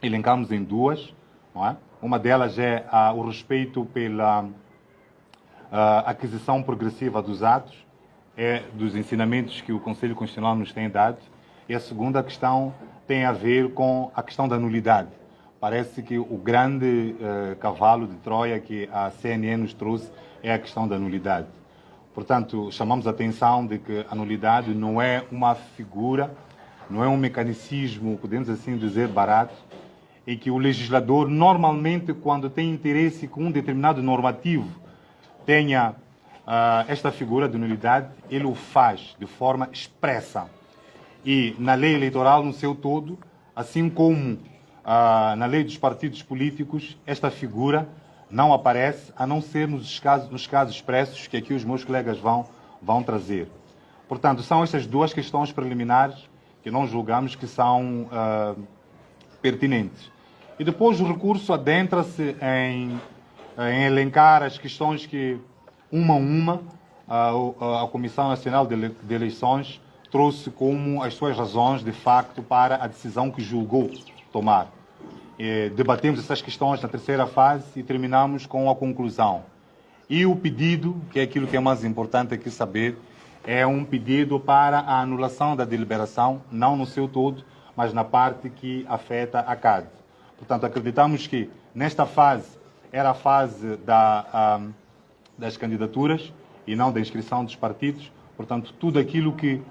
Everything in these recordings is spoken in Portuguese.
elencamos em duas, não é? Uma delas é o respeito pela aquisição progressiva dos atos, dos ensinamentos que o Conselho Constitucional nos tem dado, e a segunda questão tem a ver com a questão da nulidade. Parece que o grande cavalo de Troia que a CNE nos trouxe é a questão da nulidade. Portanto, chamamos a atenção de que a nulidade não é uma figura, não é um mecanicismo, podemos assim dizer, barato, e que o legislador, normalmente, quando tem interesse com um determinado normativo, tenha esta figura de nulidade, ele o faz de forma expressa. E na lei eleitoral no seu todo, assim como na lei dos partidos políticos, esta figura não aparece, a não ser nos casos expressos que aqui os meus colegas vão trazer. Portanto, são estas duas questões preliminares que nós julgamos que são pertinentes. E depois o recurso adentra-se em elencar as questões que, uma a uma, a Comissão Nacional de Eleições trouxe como as suas razões, de facto, para a decisão que julgou tomar. Debatemos essas questões na terceira fase e terminamos com a conclusão. E o pedido, que é aquilo que é mais importante aqui saber, é um pedido para a anulação da deliberação, não no seu todo, mas na parte que afeta a CADE. Portanto, acreditamos que nesta fase era a fase das candidaturas e não da inscrição dos partidos. Portanto, tudo aquilo que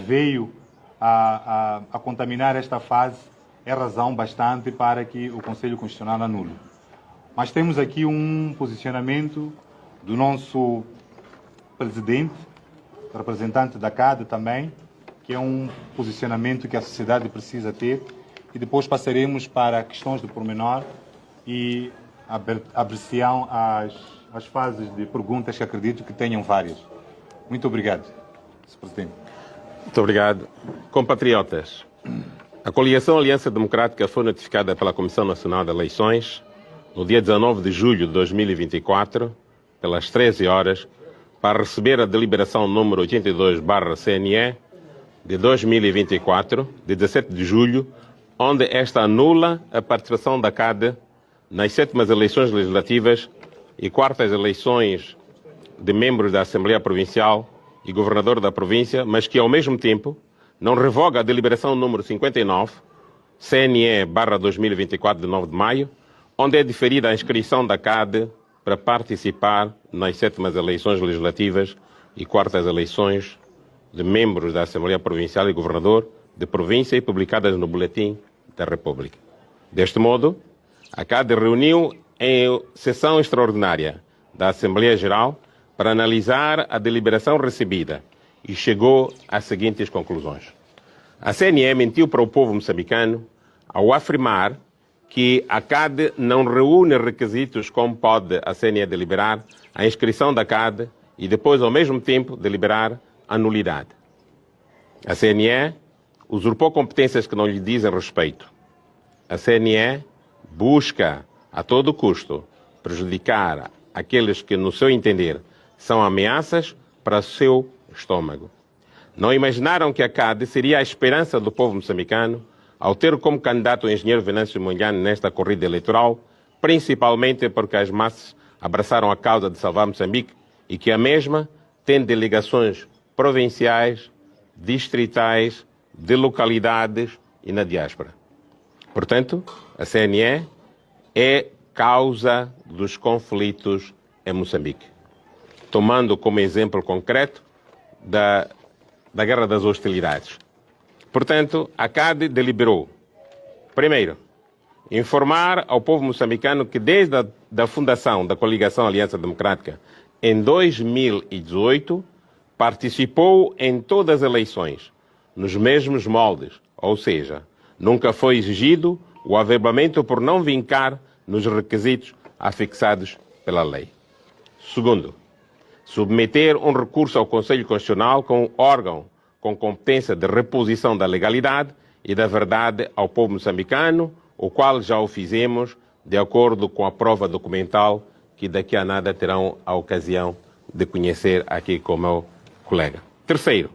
veio a contaminar esta fase é razão bastante para que o Conselho Constitucional anule. Mas temos aqui um posicionamento do nosso presidente, representante da CADE também, que é um posicionamento que a sociedade precisa ter, e depois passaremos para questões de pormenor e abrir-se-ão as fases de perguntas, que acredito que tenham várias. Muito obrigado, Sr. Presidente. Muito obrigado. Compatriotas, a coligação Aliança Democrática foi notificada pela Comissão Nacional de Eleições no dia 19 de julho de 2024, pelas 13 horas, para receber a deliberação número 82/CNE de 2024, de 17 de julho, onde esta anula a participação da CADE nas 7ª eleições legislativas e 4ª eleições de membros da Assembleia Provincial e governador da província, mas que, ao mesmo tempo, não revoga a deliberação número 59, CNE/2024, de 9 de maio, onde é diferida a inscrição da CADE para participar nas 7ª eleições legislativas e 4ª eleições de membros da Assembleia Provincial e governador de província e publicadas no Boletim da República. Deste modo, a CADE reuniu em sessão extraordinária da Assembleia Geral para analisar a deliberação recebida e chegou às seguintes conclusões. A CNE mentiu para o povo moçambicano ao afirmar que a CADE não reúne requisitos como pode a CNE deliberar a inscrição da CADE e depois, ao mesmo tempo, deliberar a nulidade. A CNE usurpou competências que não lhe dizem respeito. A CNE busca, a todo custo, prejudicar aqueles que, no seu entender, são ameaças para o seu estômago. Não imaginaram que a CADE seria a esperança do povo moçambicano ao ter como candidato o engenheiro Venâncio Mondlane nesta corrida eleitoral, principalmente porque as massas abraçaram a causa de salvar Moçambique e que a mesma tem delegações provinciais, distritais, de localidades e na diáspora. Portanto, a CNE é causa dos conflitos em Moçambique. Tomando como exemplo concreto da Guerra das Hostilidades. Portanto, a CADE deliberou, primeiro, informar ao povo moçambicano que desde a fundação da coligação Aliança Democrática em 2018, participou em todas as eleições, nos mesmos moldes, ou seja, nunca foi exigido o averbamento por não vincar nos requisitos afixados pela lei. Segundo, submeter um recurso ao Conselho Constitucional com órgão com competência de reposição da legalidade e da verdade ao povo moçambicano, o qual já o fizemos de acordo com a prova documental que daqui a nada terão a ocasião de conhecer aqui com o meu colega. Terceiro,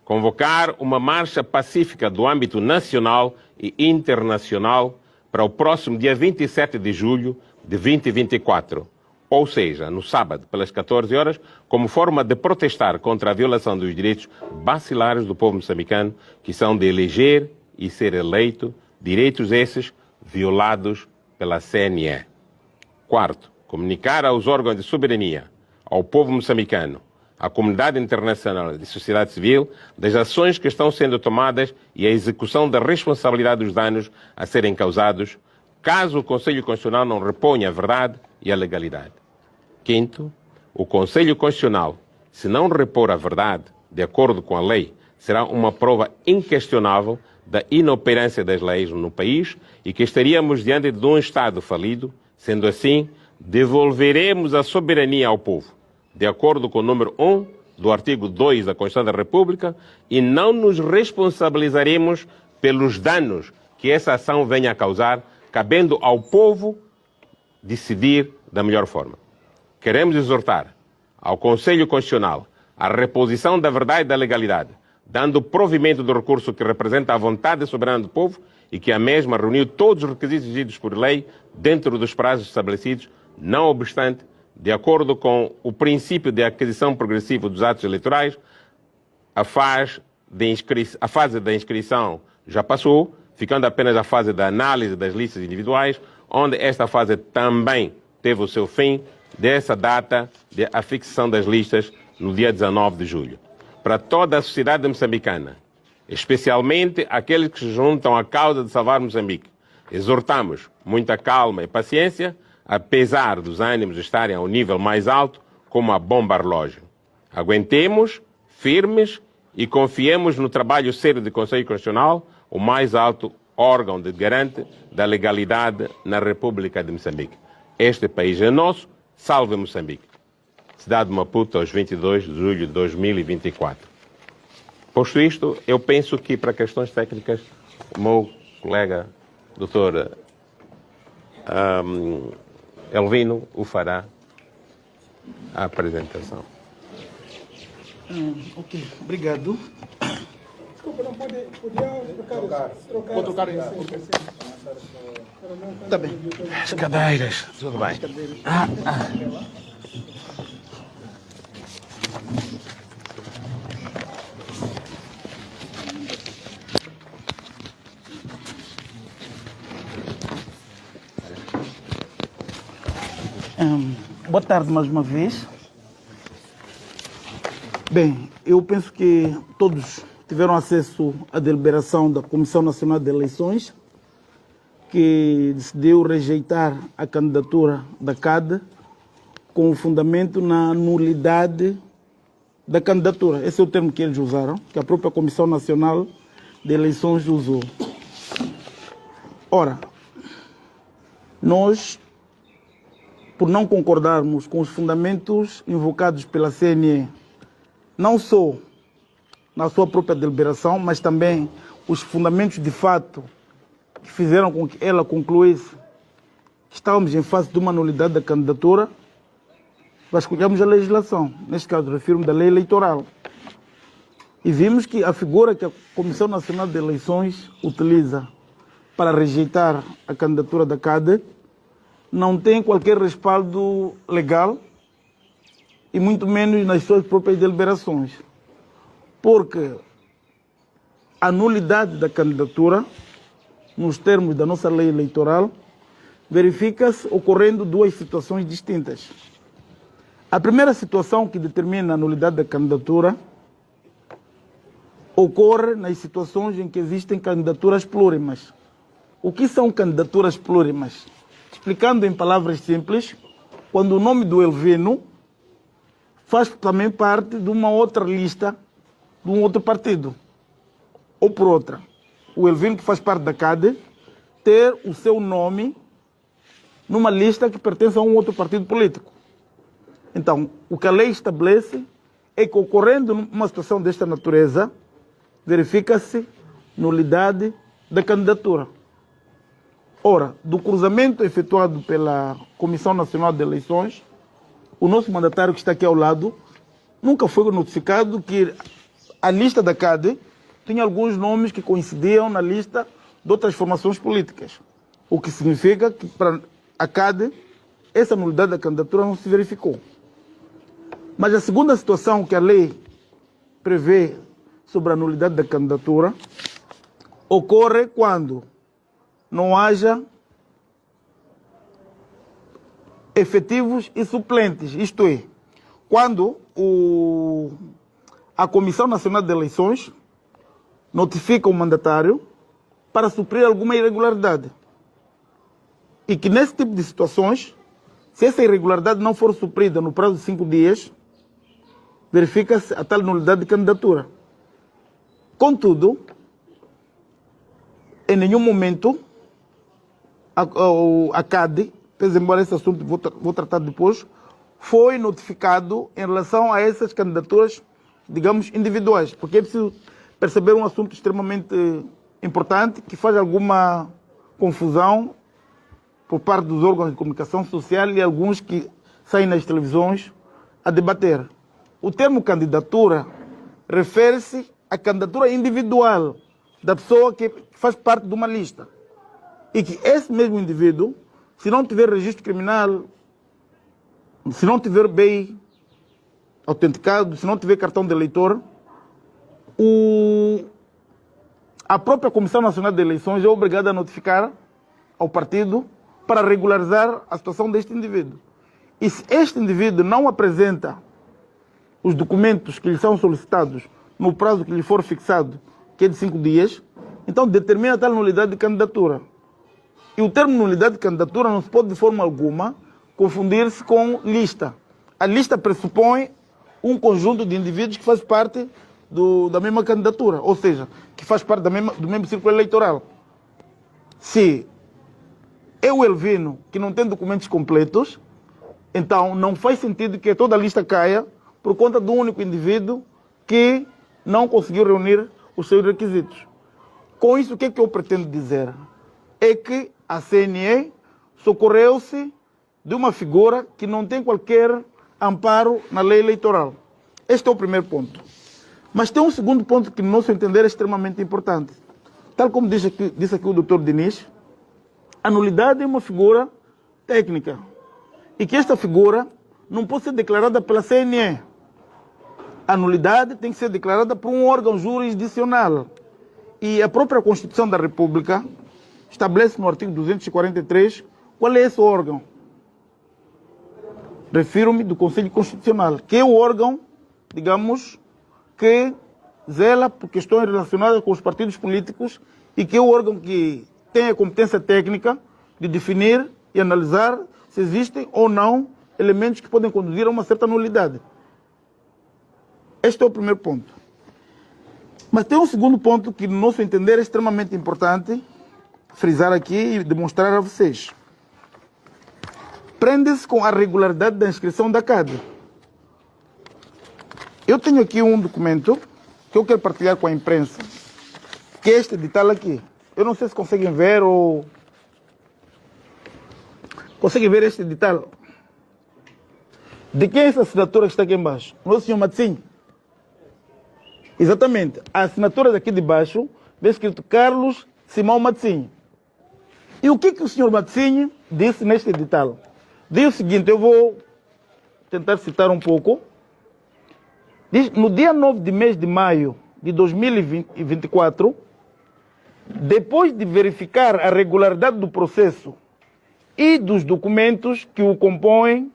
convocar uma marcha pacífica do âmbito nacional e internacional para o próximo dia 27 de julho de 2024, ou seja, no sábado, pelas 14 horas, como forma de protestar contra a violação dos direitos basilares do povo moçambicano, que são de eleger e ser eleito, direitos esses violados pela CNE. Quarto, comunicar aos órgãos de soberania, ao povo moçambicano, à comunidade internacional e sociedade civil das ações que estão sendo tomadas e a execução da responsabilidade dos danos a serem causados, caso o Conselho Constitucional não reponha a verdade e a legalidade. Quinto, o Conselho Constitucional, se não repor a verdade, de acordo com a lei, será uma prova inquestionável da inoperância das leis no país e que estaríamos diante de um Estado falido. Sendo assim, devolveremos a soberania ao povo, de acordo com o número 1 do artigo 2 da Constituição da República, e não nos responsabilizaremos pelos danos que essa ação venha a causar, cabendo ao povo decidir da melhor forma. Queremos exortar ao Conselho Constitucional a reposição da verdade e da legalidade, dando provimento do recurso que representa a vontade soberana do povo e que a mesma reuniu todos os requisitos exigidos por lei dentro dos prazos estabelecidos, não obstante, de acordo com o princípio de aquisição progressiva dos atos eleitorais, a fase da inscrição já passou, ficando apenas a fase da análise das listas individuais, onde esta fase também teve o seu fim dessa data de a fixação das listas no dia 19 de julho. Para toda a sociedade moçambicana, especialmente aqueles que se juntam à causa de salvar Moçambique, exortamos muita calma e paciência, apesar dos ânimos estarem ao nível mais alto, como a bomba relógio. Aguentemos, firmes, e confiemos no trabalho sério do Conselho Constitucional, o mais alto órgão de garante da legalidade na República de Moçambique. Este país é nosso, salve Moçambique. Cidade de Maputo, aos 22 de julho de 2024. Posto isto, eu penso que para questões técnicas, o meu colega, doutor Elvino, o fará a apresentação. Ok, obrigado. Desculpa, não podia trocar isso. Tá bem. As cadeiras, tudo bem. Boa tarde mais uma vez. Bem, eu penso que todos tiveram acesso à deliberação da Comissão Nacional de Eleições, que decidiu rejeitar a candidatura da CADE com o fundamento na nulidade da candidatura. Esse é o termo que eles usaram, que a própria Comissão Nacional de Eleições usou. Ora, nós, por não concordarmos com os fundamentos invocados pela CNE, não só na sua própria deliberação, mas também os fundamentos de fato que fizeram com que ela concluísse que estávamos em fase de uma nulidade da candidatura, vasculhamos a legislação, neste caso refiro-me da lei eleitoral, e vimos que a figura que a Comissão Nacional de Eleições utiliza para rejeitar a candidatura da CADE não tem qualquer respaldo legal e muito menos nas suas próprias deliberações. Porque a nulidade da candidatura, nos termos da nossa lei eleitoral, verifica-se ocorrendo duas situações distintas. A primeira situação que determina a nulidade da candidatura ocorre nas situações em que existem candidaturas plurimas. O que são candidaturas plurimas? Explicando em palavras simples, quando o nome do Elvino faz também parte de uma outra lista, de um outro partido. Ou por outra, o Elvino que faz parte da CADE ter o seu nome numa lista que pertence a um outro partido político. Então, o que a lei estabelece é que, ocorrendo uma situação desta natureza, verifica-se nulidade da candidatura. Ora, do cruzamento efetuado pela Comissão Nacional de Eleições, o nosso mandatário que está aqui ao lado nunca foi notificado que a lista da CADE tinha alguns nomes que coincidiam na lista de outras formações políticas. O que significa que para a CADE essa nulidade da candidatura não se verificou. Mas a segunda situação que a lei prevê sobre a nulidade da candidatura ocorre quando não haja efetivos e suplentes, isto é, quando a Comissão Nacional de Eleições notifica o mandatário para suprir alguma irregularidade. E que nesse tipo de situações, se essa irregularidade não for suprida no prazo de 5 dias, verifica-se a tal nulidade de candidatura. Contudo, em nenhum momento a CADE, embora esse assunto vou tratar depois, foi notificado em relação a essas candidaturas, digamos, individuais, porque é preciso perceber um assunto extremamente importante que faz alguma confusão por parte dos órgãos de comunicação social e alguns que saem nas televisões a debater. O termo candidatura refere-se à candidatura individual da pessoa que faz parte de uma lista. E que esse mesmo indivíduo, se não tiver registro criminal, se não tiver bem autenticado, se não tiver cartão de eleitor, a própria Comissão Nacional de Eleições é obrigada a notificar ao partido para regularizar a situação deste indivíduo. E se este indivíduo não apresenta os documentos que lhe são solicitados no prazo que lhe for fixado, que é de 5 dias, então determina tal nulidade de candidatura. E o termo nulidade de candidatura não se pode de forma alguma confundir-se com lista. A lista pressupõe um conjunto de indivíduos que faz parte da mesma candidatura, ou seja, que faz parte do mesmo círculo eleitoral. Se é o Elvino que não tem documentos completos, então não faz sentido que toda a lista caia por conta de um único indivíduo que não conseguiu reunir os seus requisitos. Com isso, o que é que eu pretendo dizer? É que a CNE socorreu-se de uma figura que não tem qualquer amparo na lei eleitoral. Este é o primeiro ponto. Mas tem um segundo ponto que, no nosso entender, é extremamente importante. Tal como disse aqui o Dr. Diniz, a nulidade é uma figura técnica e que esta figura não pode ser declarada pela CNE. A nulidade tem que ser declarada por um órgão jurisdicional. E a própria Constituição da República estabelece no artigo 243 qual é esse órgão. Refiro-me do Conselho Constitucional, que é o órgão, digamos, que zela por questões relacionadas com os partidos políticos e que é o órgão que tem a competência técnica de definir e analisar se existem ou não elementos que podem conduzir a uma certa nulidade. Este é o primeiro ponto. Mas tem um segundo ponto que, no nosso entender, é extremamente importante frisar aqui e demonstrar a vocês. Prende-se com a regularidade da inscrição da CADE. Eu tenho aqui um documento que eu quero partilhar com a imprensa, que é este edital aqui. Eu não sei se conseguem ver ou... Conseguem ver este edital? De quem é essa assinatura que está aqui embaixo? O senhor Matzinho. Exatamente. A assinatura daqui de baixo vem escrito Carlos Simão Matzinho. E o que o senhor Matzinho disse neste edital? Diz o seguinte, eu vou tentar citar um pouco. Diz, no dia 9 de mês de maio de 2024, depois de verificar a regularidade do processo e dos documentos que o compõem,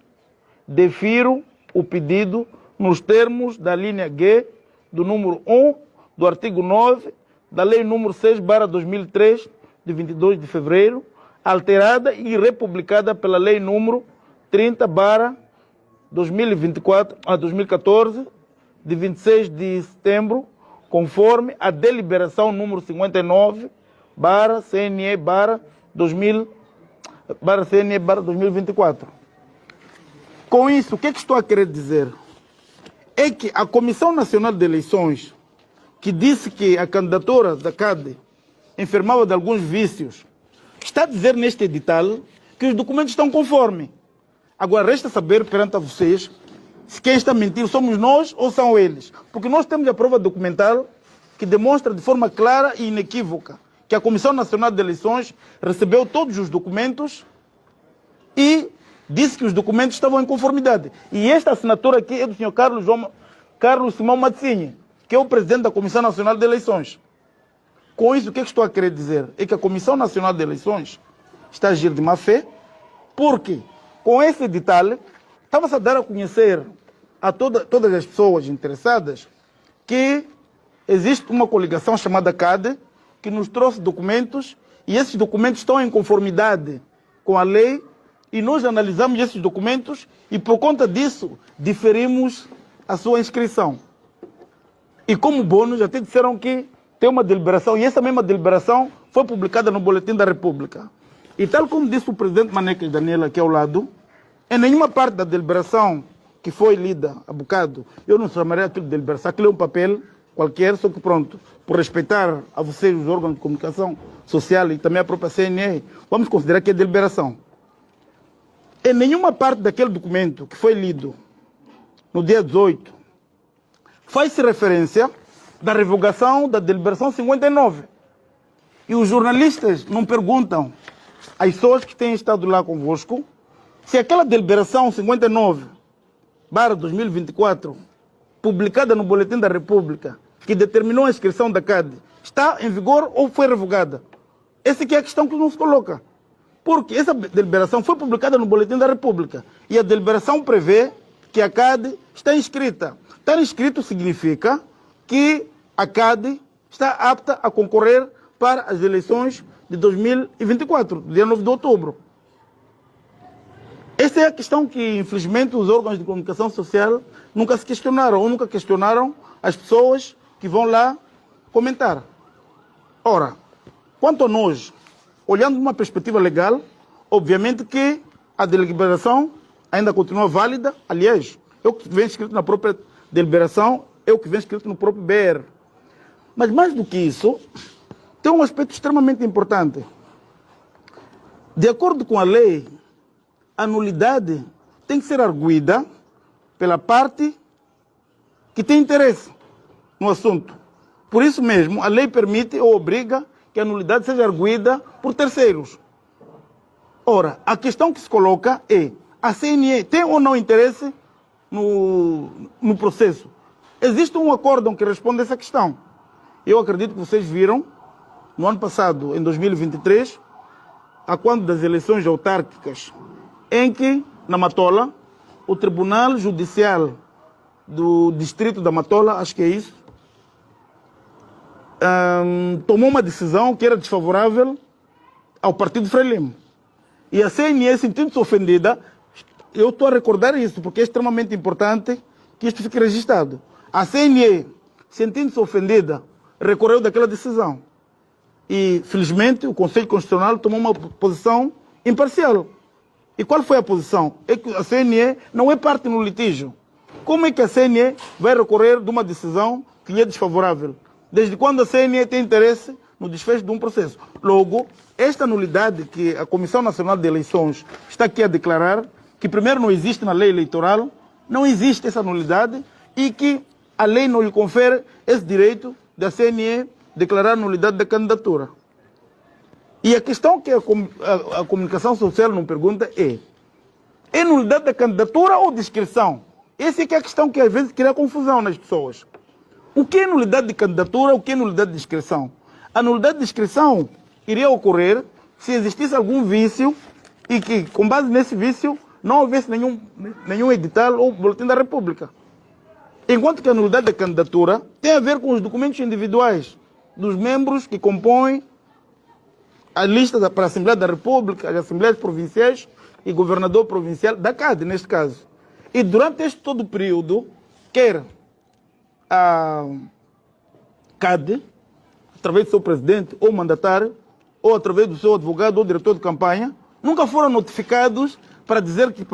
defiro o pedido nos termos da linha G do número 1 do artigo 9 da Lei número 6/2003, de 22 de fevereiro, alterada e republicada pela Lei número 30/2014, de 26 de setembro, conforme a deliberação número 59/CNE/2024. Com isso, o que estou a querer dizer? É que a Comissão Nacional de Eleições, que disse que a candidatura da CADE enfermava de alguns vícios, está a dizer neste edital que os documentos estão conforme. Agora, resta saber perante a vocês se quem está a mentir somos nós ou são eles. Porque nós temos a prova documental que demonstra de forma clara e inequívoca que a Comissão Nacional de Eleições recebeu todos os documentos e disse que os documentos estavam em conformidade. E esta assinatura aqui é do senhor Carlos Simão Matzinha, que é o presidente da Comissão Nacional de Eleições. Com isso, o que estou a querer dizer? É que a Comissão Nacional de Eleições está a agir de má fé, porque com esse edital estava-se a dar a conhecer a todas as pessoas interessadas que existe uma coligação chamada CADE, que nos trouxe documentos, e esses documentos estão em conformidade com a lei, e nós analisamos esses documentos e, por conta disso, diferimos a sua inscrição. E como bônus, até disseram que tem uma deliberação, e essa mesma deliberação foi publicada no Boletim da República. E tal como disse o presidente Maneca Daniela aqui ao lado, em nenhuma parte da deliberação que foi lida há bocado, eu não chamaria aquilo de deliberação, aquilo é um papel qualquer, só que pronto, por respeitar a vocês, os órgãos de comunicação social e também a própria CNE, vamos considerar que é deliberação. Em nenhuma parte daquele documento que foi lido no dia 18, faz-se referência da revogação da deliberação 59. E os jornalistas não perguntam às pessoas que têm estado lá convosco se aquela deliberação 59/2024, publicada no Boletim da República, que determinou a inscrição da CADE, está em vigor ou foi revogada. Essa aqui é a questão que não se coloca. Porque essa deliberação foi publicada no Boletim da República e a deliberação prevê que a CADE está inscrita. Estar inscrito significa que a CADE está apta a concorrer para as eleições de 2024, dia 9 de outubro. Essa é a questão que, infelizmente, os órgãos de comunicação social nunca se questionaram, ou nunca questionaram as pessoas que vão lá comentar. Ora, quanto a nós, olhando de uma perspectiva legal, obviamente que a deliberação ainda continua válida. Aliás, é o que vem escrito na própria deliberação, é o que vem escrito no próprio BR. Mas mais do que isso, tem um aspecto extremamente importante. De acordo com a lei, a nulidade tem que ser arguida pela parte que tem interesse no assunto. Por isso mesmo, a lei permite ou obriga que a nulidade seja arguida por terceiros. Ora, a questão que se coloca é: a CNE tem ou não interesse no processo? Existe um acórdão que responde a essa questão. Eu acredito que vocês viram, no ano passado, em 2023, a quando das eleições autárquicas, em que, na Matola, o Tribunal Judicial do Distrito da Matola, acho que é isso, tomou uma decisão que era desfavorável ao Partido Frelimo. E a CNE, sentindo-se ofendida, eu estou a recordar isso, porque é extremamente importante que isto fique registrado. A CNE, sentindo-se ofendida, recorreu daquela decisão. E, felizmente, o Conselho Constitucional tomou uma posição imparcial. E qual foi a posição? É que a CNE não é parte no litígio. Como é que a CNE vai recorrer de uma decisão que lhe é desfavorável? Desde quando a CNE tem interesse no desfecho de um processo? Logo, esta nulidade que a Comissão Nacional de Eleições está aqui a declarar, que primeiro não existe na lei eleitoral, não existe essa nulidade e que a lei não lhe confere esse direito da CNE declarar a nulidade da candidatura. E a questão que a comunicação social não pergunta é nulidade da candidatura ou de inscrição? Essa é que é a questão que às vezes cria confusão nas pessoas. O que é nulidade de candidatura, o que é nulidade de inscrição? A nulidade de inscrição iria ocorrer se existisse algum vício e que, com base nesse vício, não houvesse nenhum edital ou boletim da República. Enquanto que a nulidade da candidatura tem a ver com os documentos individuais dos membros que compõem a lista para a Assembleia da República, as Assembleias Provinciais e Governador Provincial da CADE, neste caso. E durante este todo o período, quer a CADE, através do seu presidente ou mandatário, ou através do seu advogado ou diretor de campanha, nunca foram notificados para dizer que,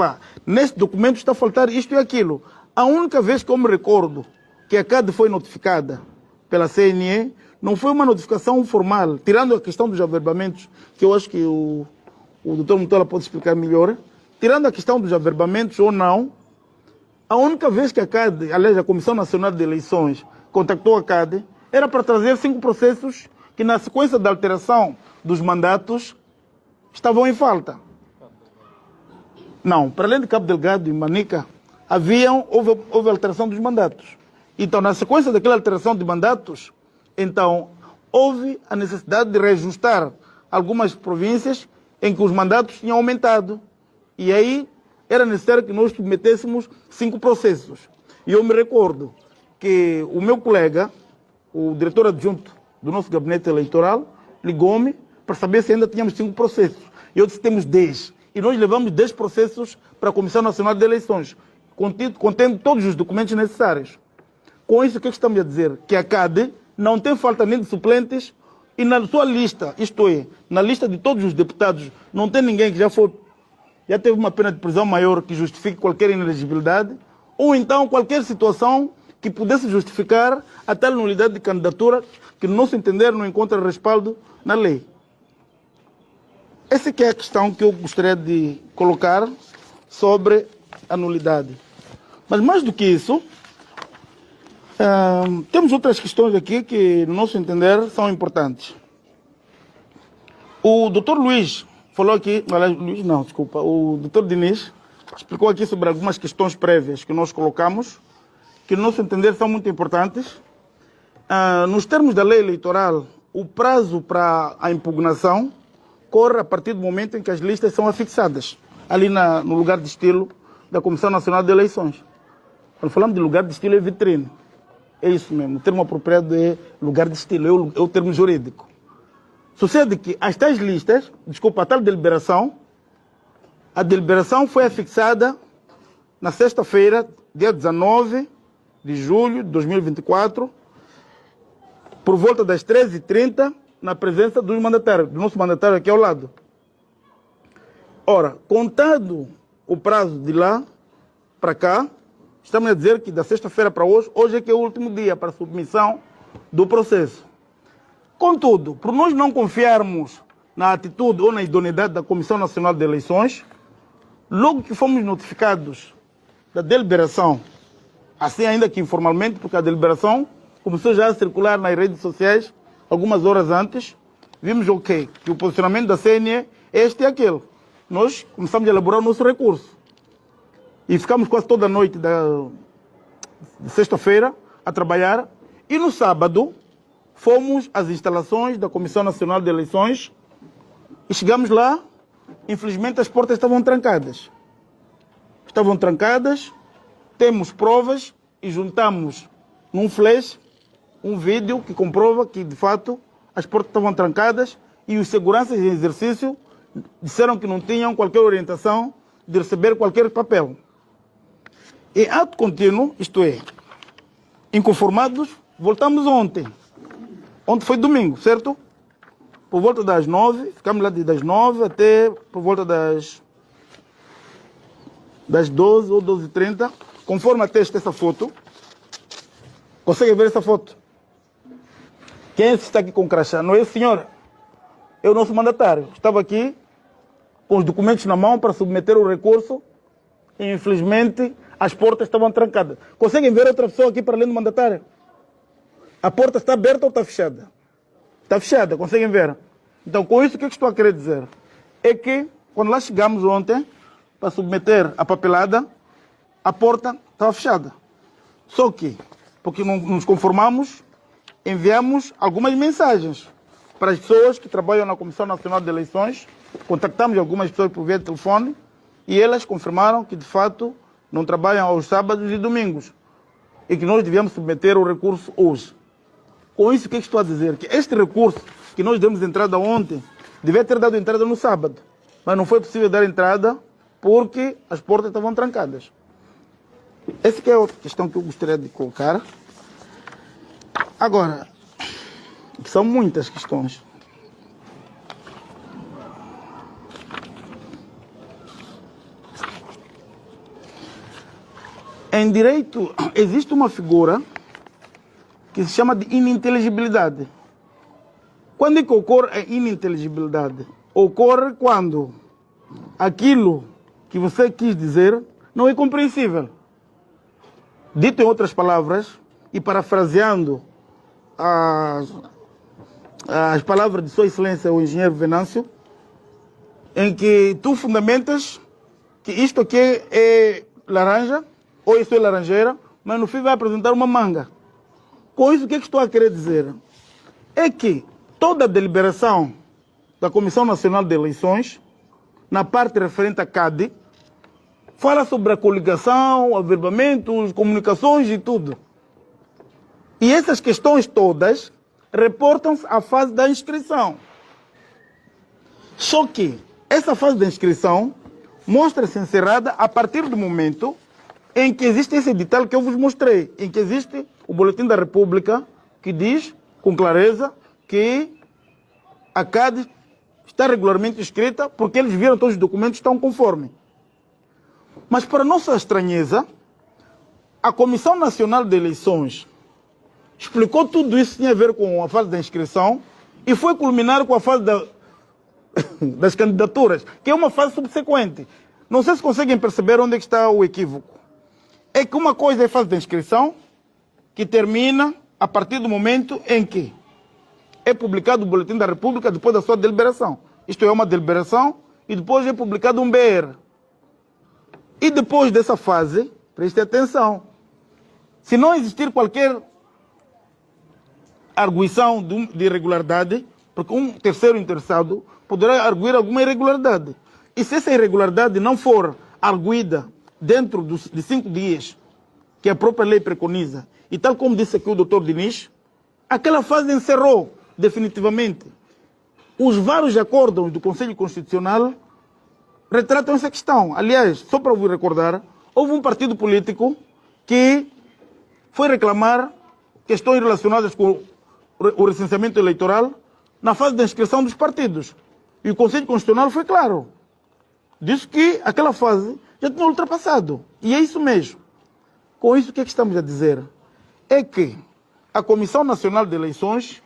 neste documento está a faltar isto e aquilo. A única vez que eu me recordo que a CADE foi notificada pela CNE, não foi uma notificação formal, tirando a questão dos averbamentos, que eu acho que o doutor Mutola pode explicar melhor, tirando a questão dos averbamentos ou não, a única vez que a CADE, aliás, a Comissão Nacional de Eleições, contactou a CADE, era para trazer 5 processos que na sequência da alteração dos mandatos estavam em falta. Não, para além de Cabo Delgado e Manica, houve alteração dos mandatos. Então, na sequência daquela alteração de mandatos, então, houve a necessidade de reajustar algumas províncias em que os mandatos tinham aumentado. E aí era necessário que nós submetêssemos 5 processos. E eu me recordo que o meu colega, o diretor adjunto do nosso gabinete eleitoral, ligou-me para saber se ainda tínhamos 5 processos. E eu disse que temos 10. E nós levamos 10 processos para a Comissão Nacional de Eleições, contendo todos os documentos necessários. Com isso, o que estamos a dizer? Que a CADE não tem falta nem de suplentes e na sua lista, isto é, na lista de todos os deputados, não tem ninguém que já teve uma pena de prisão maior que justifique qualquer inelegibilidade, ou então qualquer situação que pudesse justificar a tal nulidade de candidatura que, no nosso entender, não encontra respaldo na lei. Essa que é a questão que eu gostaria de colocar sobre a nulidade. Mas mais do que isso, temos outras questões aqui que, no nosso entender, são importantes. O doutor Luís falou aqui, o doutor Diniz explicou aqui sobre algumas questões prévias que nós colocamos, que, no nosso entender, são muito importantes. Nos termos da lei eleitoral, o prazo para a impugnação corre a partir do momento em que as listas são afixadas, ali no lugar de estilo da Comissão Nacional de Eleições. Quando falamos de lugar de estilo, é vitrine. É isso mesmo, o termo apropriado é lugar de estilo, é o termo jurídico. Sucede que as tais listas, a tal deliberação, a deliberação foi afixada na sexta-feira, dia 19 de julho de 2024, por volta das 13h30, na presença do nosso mandatário aqui ao lado. Ora, contado o prazo de lá para cá, estamos a dizer que da sexta-feira para hoje é que é o último dia para a submissão do processo. Contudo, por nós não confiarmos na atitude ou na idoneidade da Comissão Nacional de Eleições, logo que fomos notificados da deliberação, assim ainda que informalmente, porque a deliberação começou já a circular nas redes sociais algumas horas antes, vimos que o posicionamento da CNE é este e aquele. Nós começamos a elaborar o nosso recurso. E ficamos quase toda a noite de sexta-feira a trabalhar. E no sábado fomos às instalações da Comissão Nacional de Eleições e chegamos lá. Infelizmente as portas estavam trancadas. Temos provas e juntamos num flash um vídeo que comprova que, de fato, as portas estavam trancadas e os seguranças em exercício disseram que não tinham qualquer orientação de receber qualquer papel. Em ato contínuo, isto é, inconformados, voltamos ontem. Ontem foi domingo, certo? Por volta das 9, ficamos lá das 9 até por volta das 12 ou 12h30, conforme atesta essa foto. Consegue ver essa foto? Quem é esse que está aqui com o crachá? Não é o senhor? É o nosso mandatário. Estava aqui com os documentos na mão para submeter o recurso e, infelizmente, as portas estavam trancadas. Conseguem ver outra pessoa aqui para além do mandatário? A porta está aberta ou está fechada? Está fechada, conseguem ver? Então, com isso, o que eu estou a querer dizer? É que, quando lá chegamos ontem, para submeter a papelada, a porta estava fechada. Só que, porque não nos conformamos, enviamos algumas mensagens para as pessoas que trabalham na Comissão Nacional de Eleições, contactamos algumas pessoas por via de telefone e elas confirmaram que, de fato, não trabalham aos sábados e domingos e que nós devíamos submeter o recurso hoje. Com isso, o que estou a dizer? Que este recurso que nós demos entrada ontem, devia ter dado entrada no sábado, mas não foi possível dar entrada porque as portas estavam trancadas. Essa que é outra questão que eu gostaria de colocar. Agora, são muitas questões. Em direito, existe uma figura que se chama de ininteligibilidade. Quando é que ocorre a ininteligibilidade? Ocorre quando aquilo que você quis dizer não é compreensível. Dito em outras palavras, e parafraseando as palavras de Sua Excelência, o engenheiro Venâncio, em que tu fundamentas que isto aqui é laranja, ou isso é laranjeira, mas no fim vai apresentar uma manga. Com isso, o que estou a querer dizer? É que toda a deliberação da Comissão Nacional de Eleições, na parte referente à CADE, fala sobre a coligação, averbamentos, comunicações e tudo. E essas questões todas reportam-se à fase da inscrição. Só que essa fase da inscrição mostra-se encerrada a partir do momento em que existe esse edital que eu vos mostrei, em que existe o Boletim da República, que diz com clareza que a CADE está regularmente inscrita porque eles viram todos os documentos estão conforme. Mas para nossa estranheza, a Comissão Nacional de Eleições explicou tudo isso que tinha a ver com a fase da inscrição e foi culminar com a fase das candidaturas, que é uma fase subsequente. Não sei se conseguem perceber onde é que está o equívoco. É que uma coisa é a fase da inscrição, que termina a partir do momento em que é publicado o Boletim da República depois da sua deliberação. Isto é uma deliberação e depois é publicado um BR. E depois dessa fase, preste atenção, se não existir qualquer arguição de irregularidade, porque um terceiro interessado poderá arguir alguma irregularidade. E se essa irregularidade não for arguida dentro de 5 dias, que a própria lei preconiza, e tal como disse aqui o doutor Diniz, aquela fase encerrou definitivamente. Os vários acórdãos do Conselho Constitucional retratam essa questão. Aliás, só para vos recordar, houve um partido político que foi reclamar questões relacionadas com o recenseamento eleitoral na fase da inscrição dos partidos. E o Conselho Constitucional foi claro. Disse que aquela fase já tinha ultrapassado. E é isso mesmo. Com isso, o que é que estamos a dizer? É que a Comissão Nacional de Eleições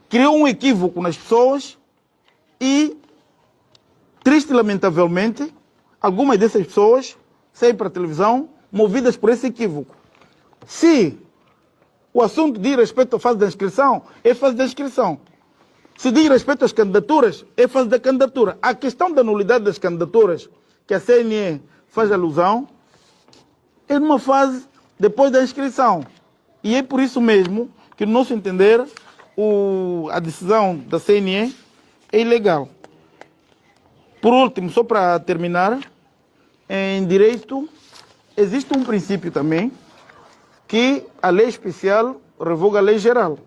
criou um equívoco nas pessoas e, triste e lamentavelmente, algumas dessas pessoas saem para a televisão movidas por esse equívoco. Se o assunto diz respeito à fase da inscrição, é fase da inscrição. Se diz respeito às candidaturas, é fase da candidatura. A questão da nulidade das candidaturas, que a CNE faz alusão, é numa fase depois da inscrição. E é por isso mesmo que, no nosso entender, a decisão da CNE é ilegal. Por último, só para terminar, em direito, existe um princípio também que a lei especial revoga a lei geral.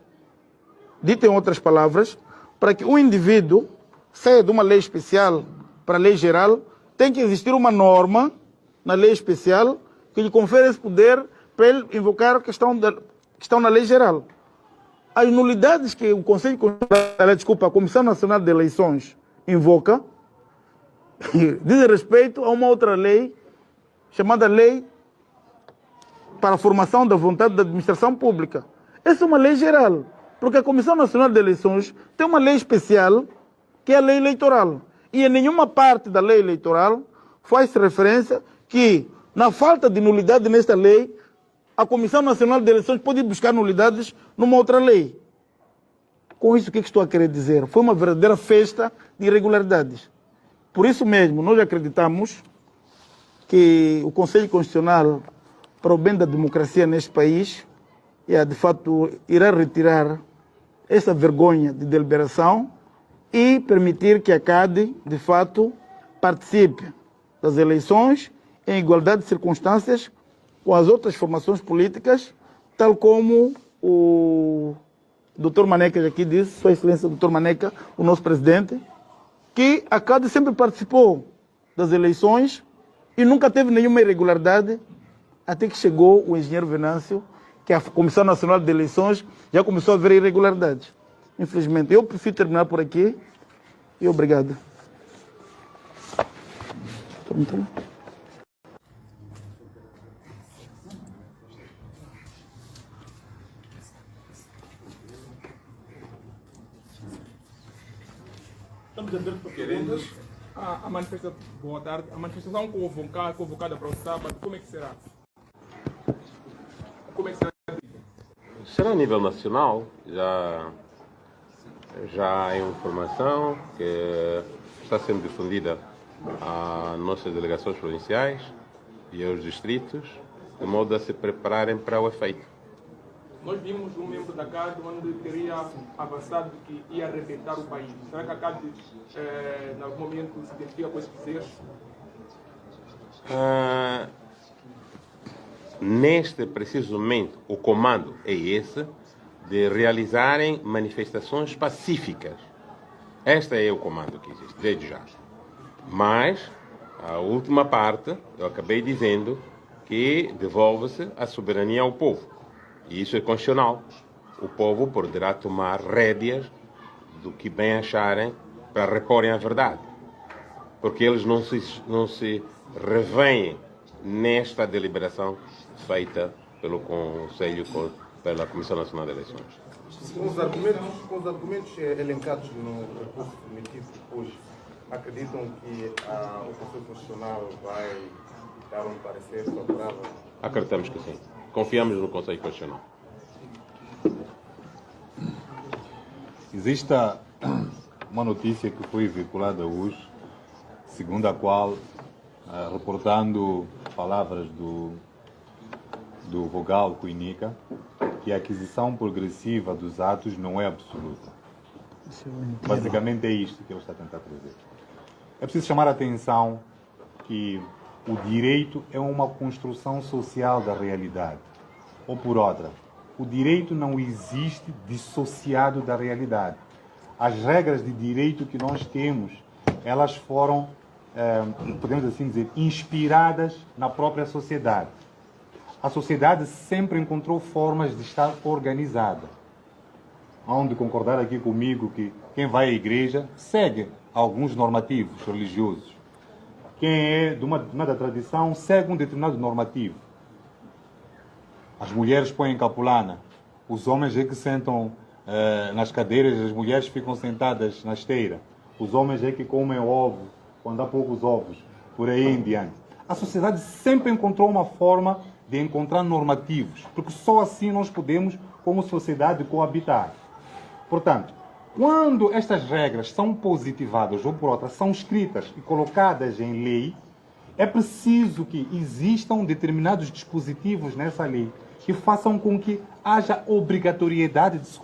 Dito em outras palavras, para que um indivíduo saia de uma lei especial para a lei geral, tem que existir uma norma na lei especial que lhe confere esse poder para ele invocar a questão na lei geral. As nulidades que o Conselho Constitucional, a Comissão Nacional de Eleições invoca, dizem respeito a uma outra lei, chamada Lei para a Formação da Vontade da Administração Pública. Essa é uma lei geral, porque a Comissão Nacional de Eleições tem uma lei especial, que é a lei eleitoral. E em nenhuma parte da lei eleitoral faz referência que, na falta de nulidade nesta lei, a Comissão Nacional de Eleições pode buscar nulidades numa outra lei. Com isso, o que estou a querer dizer? Foi uma verdadeira festa de irregularidades. Por isso mesmo, nós acreditamos que o Conselho Constitucional, para o bem da democracia neste país, de fato, irá retirar essa vergonha de deliberação e permitir que a CADE, de fato, participe das eleições em igualdade de circunstâncias com as outras formações políticas, tal como o Dr. Maneca aqui disse, Sua Excelência Dr. Maneca, o nosso presidente, que a CADE sempre participou das eleições e nunca teve nenhuma irregularidade, até que chegou o engenheiro Venâncio, que a Comissão Nacional de Eleições já começou a ver irregularidades. Infelizmente, eu prefiro terminar por aqui e obrigado. Estamos abertos para perguntas. A manifestação, boa tarde. A manifestação convocada para o sábado, como é que será? Será a nível nacional, já Já há informação que está sendo difundida às nossas delegações provinciais e aos distritos, de modo a se prepararem para o efeito. Nós vimos um membro da CAD onde teria avançado que ia arrebentar o país. Será que a CAD, em algum momento, se identifica com esse dizer? Neste preciso momento, o comando é esse, de realizarem manifestações pacíficas. Este é o comando que existe, desde já. Mas, a última parte, eu acabei dizendo que devolve-se a soberania ao povo. E isso é constitucional. O povo poderá tomar rédeas do que bem acharem para reporem a verdade. Porque eles não se revêem nesta deliberação feita pelo Conselho, pela Comissão Nacional de Eleições. Com os argumentos elencados no recurso submetido hoje, acreditam que o Conselho Constitucional vai dar um parecer favorável? Acreditamos que sim. Confiamos no Conselho Constitucional. Existe uma notícia que foi veiculada hoje, segundo a qual, reportando palavras do vogal Cuinica, que a aquisição progressiva dos atos não é absoluta. Basicamente é isto que ele está a tentar trazer. É preciso chamar a atenção que o direito é uma construção social da realidade. Ou por outra, o direito não existe dissociado da realidade. As regras de direito que nós temos, elas foram, podemos assim dizer, inspiradas na própria sociedade. A sociedade sempre encontrou formas de estar organizada. Hão de concordar aqui comigo que quem vai à igreja segue alguns normativos religiosos. Quem é de uma determinada tradição segue um determinado normativo. As mulheres põem capulana, os homens é que sentam nas cadeiras, as mulheres ficam sentadas na esteira. Os homens é que comem ovo, quando há poucos ovos, por aí em diante. A sociedade sempre encontrou uma forma de encontrar normativos, porque só assim nós podemos, como sociedade, coabitar. Portanto, quando estas regras são positivadas ou por outras são escritas e colocadas em lei, é preciso que existam determinados dispositivos nessa lei que façam com que haja obrigatoriedade de se